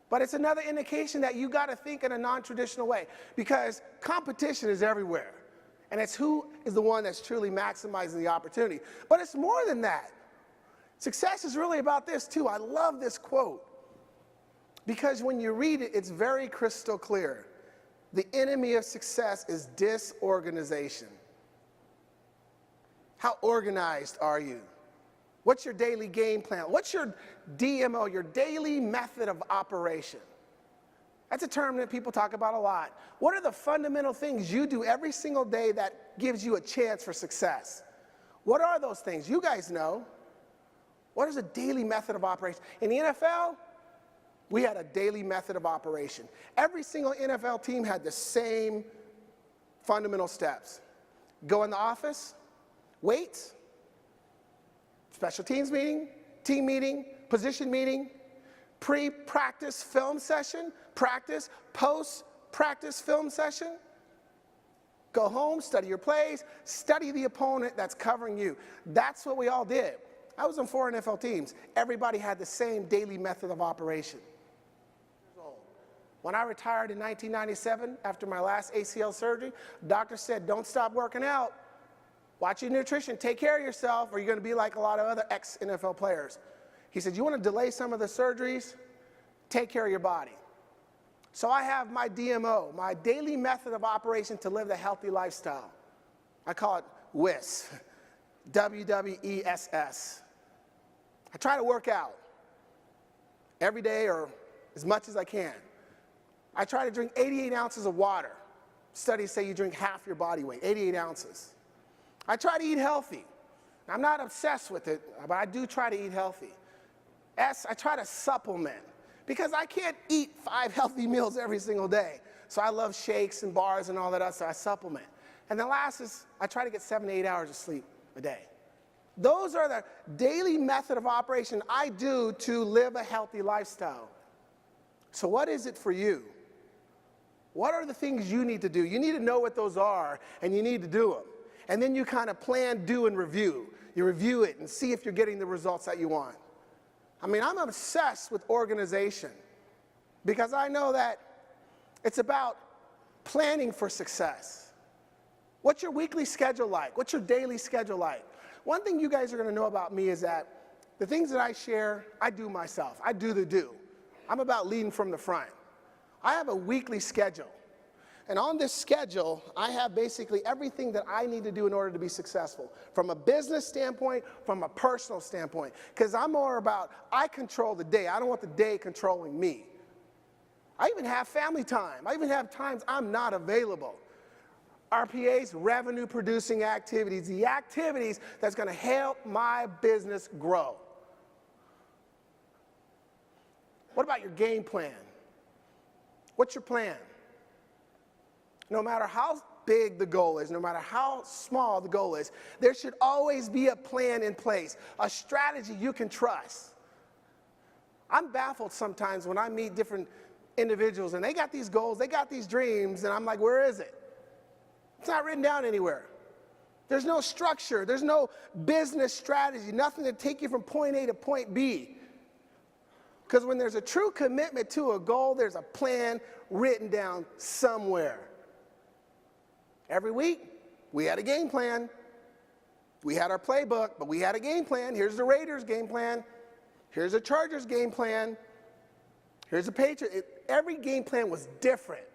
But it's another indication that you got to think in a non-traditional way, because competition is everywhere. And it's who is the one that's truly maximizing the opportunity. But it's more than that. Success is really about this too. I love this quote, because when you read it, it's very crystal clear. The enemy of success is disorganization. How organized are you? What's your daily game plan? What's your DMO, your daily method of operation? That's a term that people talk about a lot. What are the fundamental things you do every single day that gives you a chance for success? What are those things? You guys know. What is a daily method of operation? In the NFL, we had a daily method of operation. Every single NFL team had the same fundamental steps. Go in the office, weights, special teams meeting, team meeting, position meeting, pre-practice film session, practice, post-practice film session. Go home, study your plays, study the opponent that's covering you. That's what we all did. I was on 4 NFL teams. Everybody had the same daily method of operation. When I retired in 1997, after my last ACL surgery, the doctor said, don't stop working out. Watch your nutrition, take care of yourself, or you're going to be like a lot of other ex-NFL players. He said, you want to delay some of the surgeries? Take care of your body. So I have my DMO, my daily method of operation to live the healthy lifestyle. I call it WISS, WWESS. I try to work out every day or as much as I can. I try to drink 88 ounces of water. Studies say you drink half your body weight, 88 ounces. I try to eat healthy. I'm not obsessed with it, but I do try to eat healthy. S, I try to supplement, because I can't eat 5 healthy meals every single day. So I love shakes and bars and all that other stuff. I supplement. And the last is I try to get 7 to 8 hours of sleep a day. Those are the daily method of operation I do to live a healthy lifestyle. So what is it for you? What are the things you need to do? You need to know what those are, and you need to do them. And then you kind of plan, do, and review. You review it and see if you're getting the results that you want. I mean, I'm obsessed with organization, because I know that it's about planning for success. What's your weekly schedule like? What's your daily schedule like? One thing you guys are going to know about me is that the things that I share, I do myself. I do the do. I'm about leading from the front. I have a weekly schedule. And on this schedule, I have basically everything that I need to do in order to be successful, from a business standpoint, from a personal standpoint. Because I'm more about, I control the day. I don't want the day controlling me. I even have family time. I even have times I'm not available. RPAs, revenue producing activities, the activities that's going to help my business grow. What about your game plan? What's your plan? No matter how big the goal is, no matter how small the goal is, there should always be a plan in place, a strategy you can trust. I'm baffled sometimes when I meet different individuals and they got these goals, they got these dreams, and I'm like, where is it? It's not written down anywhere. There's no structure, there's no business strategy, nothing to take you from point A to point B. Because when there's a true commitment to a goal, there's a plan written down somewhere. Every week, we had a game plan. We had our playbook, but we had a game plan. Here's the Raiders game plan. Here's the Chargers game plan. Here's the Patriots. Every game plan was different.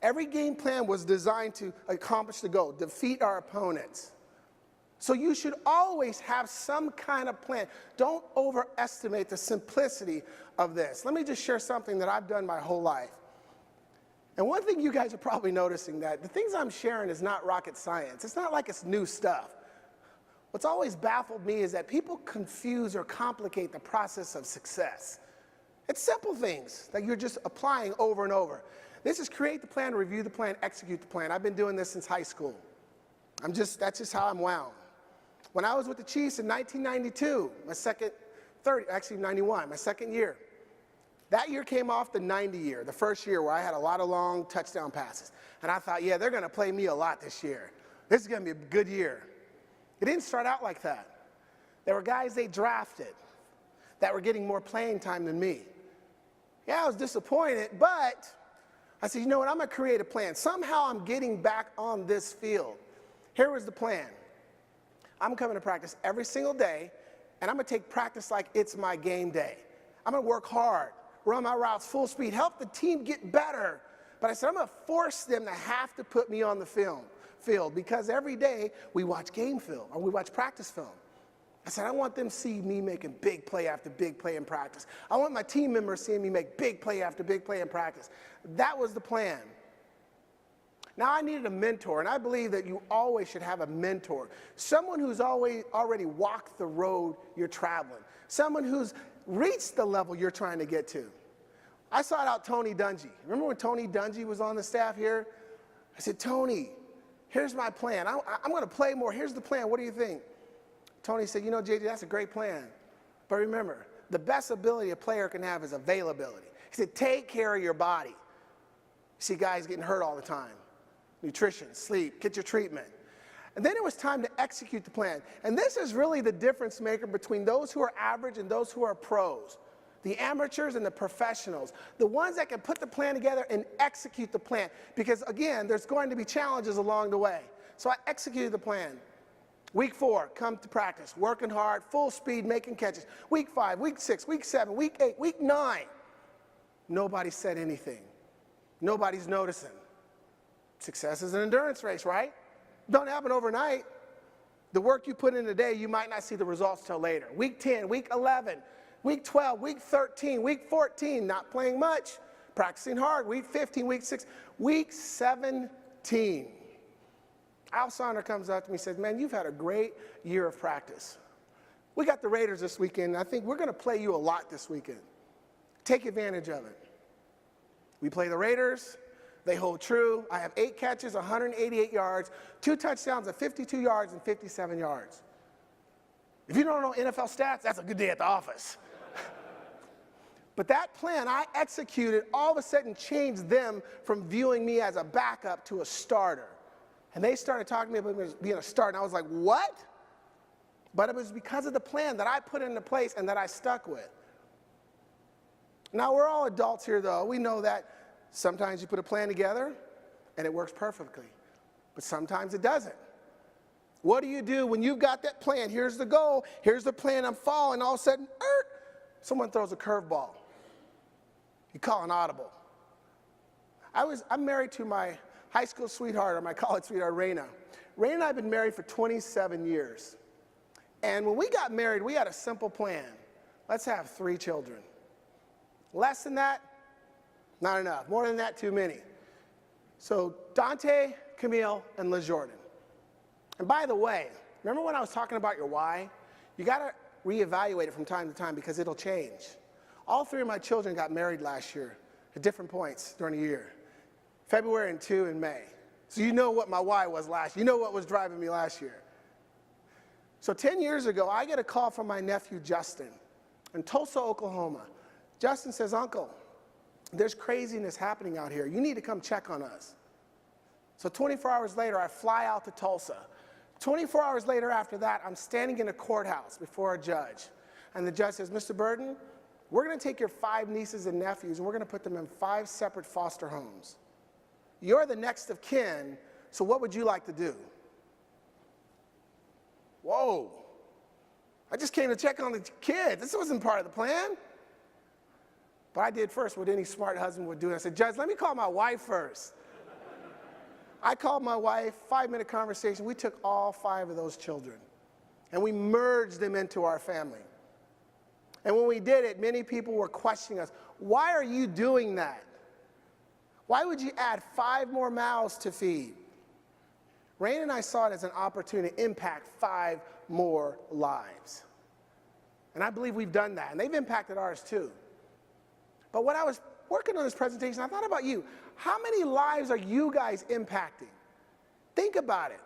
Every game plan was designed to accomplish the goal, defeat our opponents. So you should always have some kind of plan. Don't overestimate the simplicity of this. Let me just share something that I've done my whole life. And one thing you guys are probably noticing, that the things I'm sharing is not rocket science. It's not like it's new stuff. What's always baffled me is that people confuse or complicate the process of success. It's simple things that you're just applying over and over. This is create the plan, review the plan, execute the plan. I've been doing this since high school. That's just how I'm wound. When I was with the Chiefs in 1992, actually 91, my second year, that year came off the 90 year, the first year where I had a lot of long touchdown passes. And I thought, yeah, they're going to play me a lot this year. This is going to be a good year. It didn't start out like that. There were guys they drafted that were getting more playing time than me. Yeah, I was disappointed, but I said, you know what, I'm going to create a plan. Somehow I'm getting back on this field. Here was the plan. I'm coming to practice every single day, and I'm going to take practice like it's my game day. I'm going to work hard, run my routes full speed, help the team get better. But I said, I'm going to force them to have to put me on the field because every day we watch game film or we watch practice film. I said, I want them to see me making big play after big play in practice. I want my team members seeing me make big play after big play in practice. That was the plan. Now, I needed a mentor, and I believe that you always should have a mentor. Someone who's already walked the road you're traveling. Someone who's reached the level you're trying to get to. I sought out Tony Dungy. Remember when Tony Dungy was on the staff here? I said, Tony, here's my plan. I'm going to play more. Here's the plan. What do you think? Tony said, you know, JJ, that's a great plan. But remember, the best ability a player can have is availability. He said, take care of your body. You see guys getting hurt all the time. Nutrition, sleep, get your treatment. And then it was time to execute the plan. And this is really the difference maker between those who are average and those who are pros. The amateurs and the professionals. The ones that can put the plan together and execute the plan. Because again, there's going to be challenges along the way. So I executed the plan. Week 4, come to practice, working hard, full speed, making catches. Week 5, week 6, week 7, week 8, week 9. Nobody said anything. Nobody's noticing. Success is an endurance race, right? Don't happen overnight. The work you put in today, you might not see the results till later. Week 10, week 11, week 12, week 13, week 14, not playing much, practicing hard. Week 15, week 6, week 17. Al Saunders comes up to me and says, man, you've had a great year of practice. We got the Raiders this weekend. I think we're going to play you a lot this weekend. Take advantage of it. We play the Raiders. They hold true. I have 8 catches, 188 yards, 2 touchdowns of 52 yards and 57 yards. If you don't know NFL stats, that's a good day at the office. But that plan I executed all of a sudden changed them from viewing me as a backup to a starter. And they started talking to me about being a starter, and I was like, what? But it was because of the plan that I put into place and that I stuck with. Now, we're all adults here, though. We know that sometimes you put a plan together, and it works perfectly. But sometimes it doesn't. What do you do when you've got that plan? Here's the goal. Here's the plan. I'm following. All of a sudden, someone throws a curveball. You call an audible. I'm married to my high school sweetheart or my college sweetheart, Raina. Raina and I have been married for 27 years. And when we got married, we had a simple plan. Let's have 3 children. Less than that, not enough. More than that, too many. So Dante, Camille, and LaJordan. And by the way, remember when I was talking about your why? You got to reevaluate it from time to time because it'll change. All 3 of my children got married last year at different points during the year. February and 2 in May. So you know what my why was last year. You know what was driving me last year. So 10 years ago, I get a call from my nephew, Justin, in Tulsa, Oklahoma. Justin says, Uncle, there's craziness happening out here. You need to come check on us. So 24 hours later, I fly out to Tulsa. 24 hours later after that, I'm standing in a courthouse before a judge. And the judge says, Mr. Birden, we're going to take your 5 nieces and nephews, and we're going to put them in 5 separate foster homes. You're the next of kin, so what would you like to do? Whoa. I just came to check on the kids. This wasn't part of the plan. But I did first what any smart husband would do. I said, Judge, let me call my wife first. I called my wife, 5-minute conversation. We took all 5 of those children, and we merged them into our family. And when we did it, many people were questioning us. Why are you doing that? Why would you add 5 more mouths to feed? Rain and I saw it as an opportunity to impact 5 more lives. And I believe we've done that, and they've impacted ours too. But when I was working on this presentation, I thought about you. How many lives are you guys impacting? Think about it.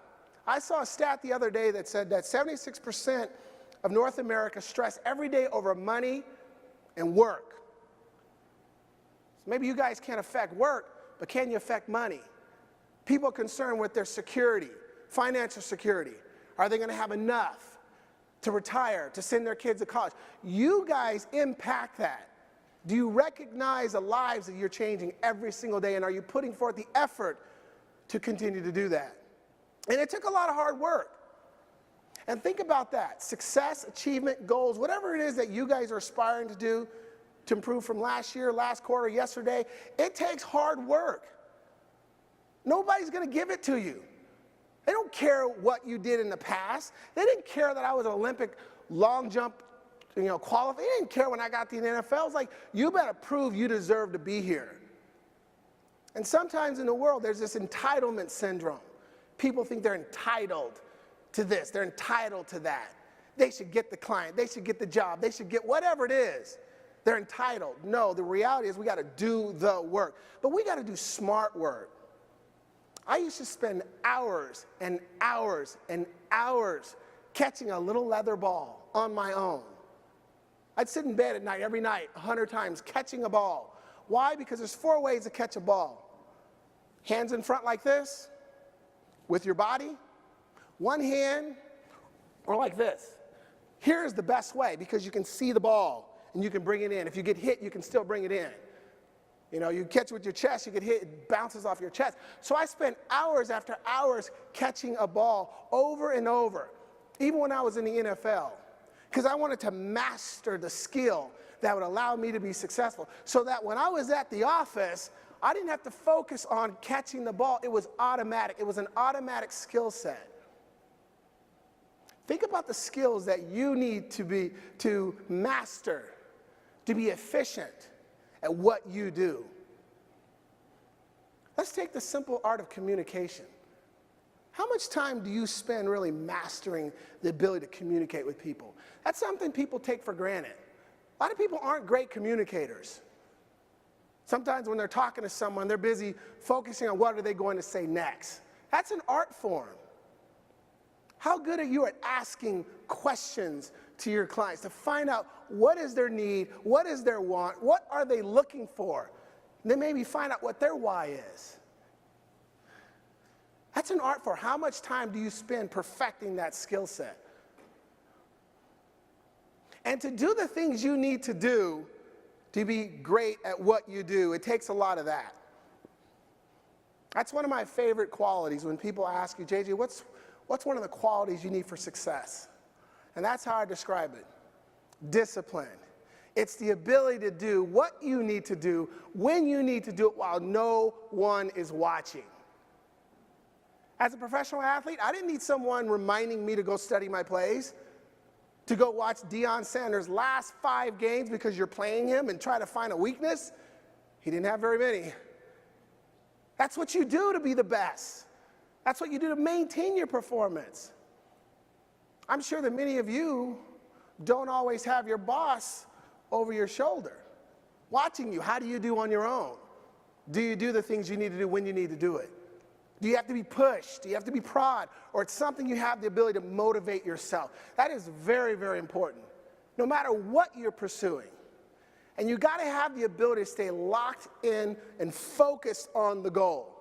I saw a stat the other day that said that 76% of North America stress every day over money and work. So maybe you guys can't affect work, but can you affect money? People are concerned with their security, financial security. Are they going to have enough to retire, to send their kids to college? You guys impact that. Do you recognize the lives that you're changing every single day, and are you putting forth the effort to continue to do that? And it took a lot of hard work. And think about that. Success, achievement, goals, whatever it is that you guys are aspiring to do to improve from last year, last quarter, yesterday, it takes hard work. Nobody's going to give it to you. They don't care what you did in the past. They didn't care that I was an Olympic long jump qualifier. They didn't care when I got to the NFL. It's like, you better prove you deserve to be here. And sometimes in the world, there's this entitlement syndrome. People think they're entitled to this. They're entitled to that. They should get the client. They should get the job. They should get whatever it is. They're entitled. No, the reality is we got to do the work. But we got to do smart work. I used to spend hours and hours and hours catching a little leather ball on my own. I'd sit in bed at night, every night, 100 times, catching a ball. Why? Because there's 4 ways to catch a ball. Hands in front like this, with your body, one hand, or like this. Here's the best way, because you can see the ball, and you can bring it in. If you get hit, you can still bring it in. You catch it with your chest, you get hit, it bounces off your chest. So I spent hours after hours catching a ball over and over, even when I was in the NFL, because I wanted to master the skill that would allow me to be successful, so that when I was at the office, I didn't have to focus on catching the ball. It was automatic. It was an automatic skill set. Think about the skills that you need to master, to be efficient at what you do. Let's take the simple art of communication. How much time do you spend really mastering the ability to communicate with people? That's something people take for granted. A lot of people aren't great communicators. Sometimes when they're talking to someone, they're busy focusing on what are they going to say next. That's an art form. How good are you at asking questions to your clients to find out what is their need, what is their want, what are they looking for? And then maybe find out what their why is. That's an art form. How much time do you spend perfecting that skill set? And to do the things you need to do to be great at what you do, it takes a lot of that. That's one of my favorite qualities when people ask you, JJ, what's one of the qualities you need for success? And that's how I describe it. Discipline. It's the ability to do what you need to do when you need to do it while no one is watching. As a professional athlete, I didn't need someone reminding me to go study my plays, to go watch Deion Sanders' last 5 games because you're playing him and try to find a weakness. He didn't have very many. That's what you do to be the best. That's what you do to maintain your performance. I'm sure that many of you don't always have your boss over your shoulder, watching you. How do you do on your own? Do you do the things you need to do when you need to do it? Do you have to be pushed? Do you have to be prod? Or it's something you have the ability to motivate yourself? That is very, very important, no matter what you're pursuing. And you got to have the ability to stay locked in and focused on the goal.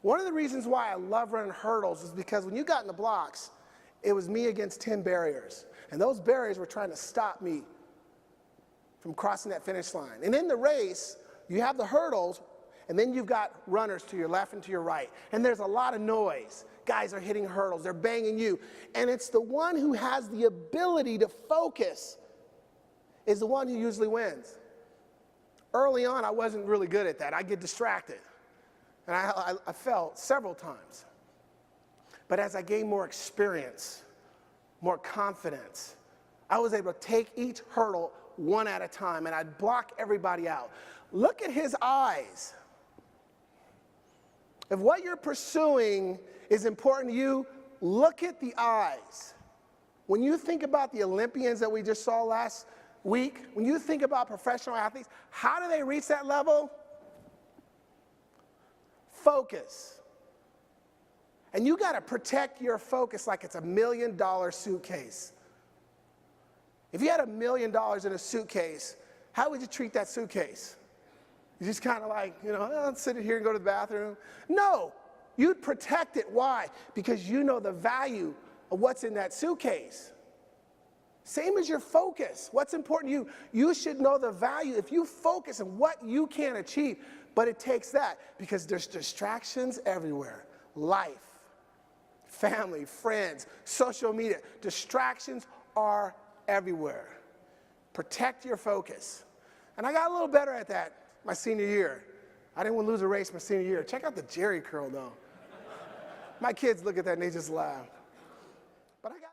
One of the reasons why I love running hurdles is because when you got in the blocks, it was me against 10 barriers. And those barriers were trying to stop me from crossing that finish line. And in the race, you have the hurdles, and then you've got runners to your left and to your right. And there's a lot of noise. Guys are hitting hurdles. They're banging you. And it's the one who has the ability to focus is the one who usually wins. Early on, I wasn't really good at that. I get distracted. And I fell several times. But as I gained more experience, more confidence, I was able to take each hurdle one at a time, and I'd block everybody out. Look at his eyes. If what you're pursuing is important to you, look at the eyes. When you think about the Olympians that we just saw last week, when you think about professional athletes, how do they reach that level? Focus. And you got to protect your focus like it's $1 million suitcase. If you had $1 million in a suitcase, how would you treat that suitcase? You just kind of like, I'll sit here and go to the bathroom. No, you'd protect it. Why? Because you know the value of what's in that suitcase. Same as your focus. What's important to you? You should know the value. If you focus on what you can achieve, but it takes that because there's distractions everywhere. Life, family, friends, social media. Distractions are everywhere. Protect your focus. And I got a little better at that my senior year. I didn't want to lose a race my senior year. Check out the Jerry curl, though. My kids look at that and they just laugh. But I got